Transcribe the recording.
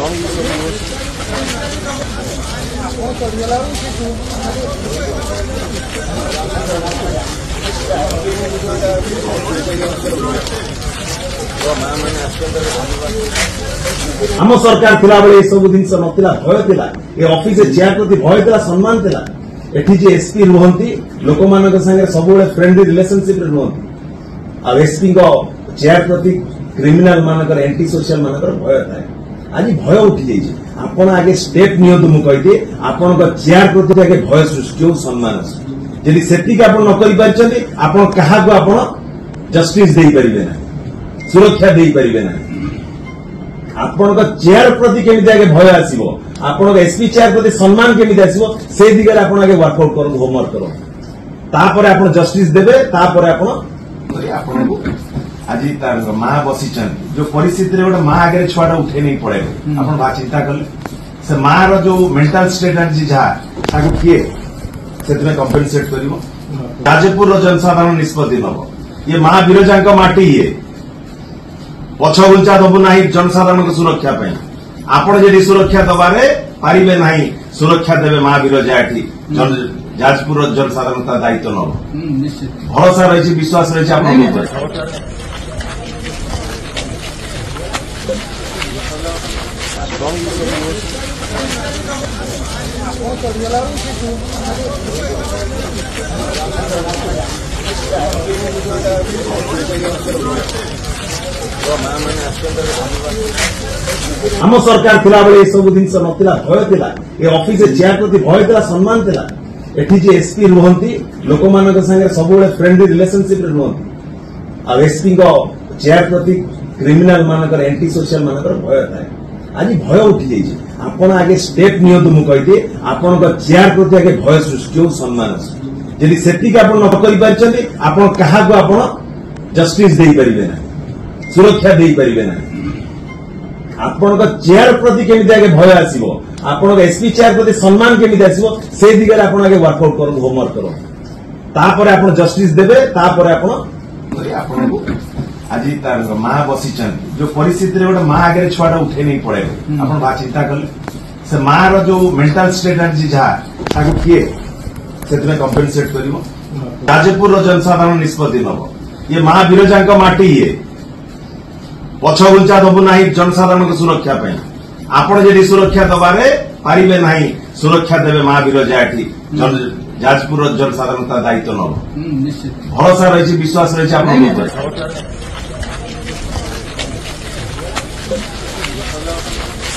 आम सरकार थिला बेले ए सब जिनस नथिला भय थिला ए ऑफिस चेयर प्रति भय थिला सम्मान थिला एठी जे एसपी रुहंती लोक मानक संगे सब बेले फ्रेंडली रिलेशनशिप रे रुहंती आ एसपी को चेयर प्रति क्रिमिनल मानकर एंटी सोशल मानकर भय थाए आज भय उठी जाइए आपण आगे स्टेप नियंतु मु कहिदे आपण को चेयर प्रति आगे भय सृष्टि हो सम्मान यदि सेटिक आपण न करि परछन्ती आपण कहा को आपण जस्टिस देई परिबे ना सुरक्षा देई परिबे ना आपण को चेयर प्रति केमिति आगे भय आसीबो आपण को एसपी चेयर प्रति सम्मान केमिति आसीबो से दिगरे आपण आगे वर्कआउट करू होमवर्क करू तापर आपण जस्टिस देबे तापर आपण को आज तार मां बसिचन जो परिस्थिति रे गोटे मां आगे छुआटा उठे नहीं पड़े आपण बा चिंता करले से मां रो जो मेंटल स्टेट आज जा ताको किए सेतमे कंपेंसेट करिवो राजपुर रो जनसाधारण निष्पत्ति नबो ये मां बिरजा का माटी ये पछ गुंचा दबु नाही जनसाधारण को सुरक्षा पे आपण जे सुरक्षा दबारे पारिबे नाही सुरक्षा देबे मां बिरजा एठी जाजपुर जनसाधारण का दायित्व नबो निश्चित भरोसा रही विश्वास रही आपण ऊपर आम सरकार थिला बेले ए सब जिनस नथिला भय थिला ए ऑफिस चेयर प्रति भय थिला सम्मान थिला एठी जे एसपी रुहंती लोक मानक संगे सब बेले फ्रेंडली रिलेशनशिप रे रुहंती आ एसपी को चेयर प्रति क्रिमिनल मानकर एंटी सोशल मानकर भय थाए आज भय उठी जाइए आपण आगे स्टेप नियंतु मु कहिदे आपण को चेयर प्रति आगे भय सृष्टि हो सम्मान यदि सेटिक आपण न करि परछन्ती आपण कहा को आपण जस्टिस देई परिबे ना सुरक्षा देई परिबे ना आपण को चेयर प्रति केमिति आगे भय आसीबो आपण को एसपी चेयर प्रति सम्मान केमिति आसीबो से दिगरे आपण आगे वर्कआउट करू होमवर्क करू तापर आपण जस्टिस देबे तापर आपण को आज तार मां बसिचन जो परिस्थिति रे गोटे मां आगे छुआटा उठे नहीं पड़े आपण बा चिंता करले से मां रो जो मेंटल स्टेट आज जा ताको किए सेतमे कंपेंसेट करिवो राजपुर रो जनसाधारण निष्पत्ति नबो ये मां बिरजा का माटी ये पछ गुंचा दबु नाही जनसाधारण को सुरक्षा पे आपण जे सुरक्षा दबारे पारिबे नाही सुरक्षा देबे मां बिरजा एठी जाजपुर जनसाधारण का दायित्व नबो निश्चित भरोसा रही विश्वास रही आपण ऊपर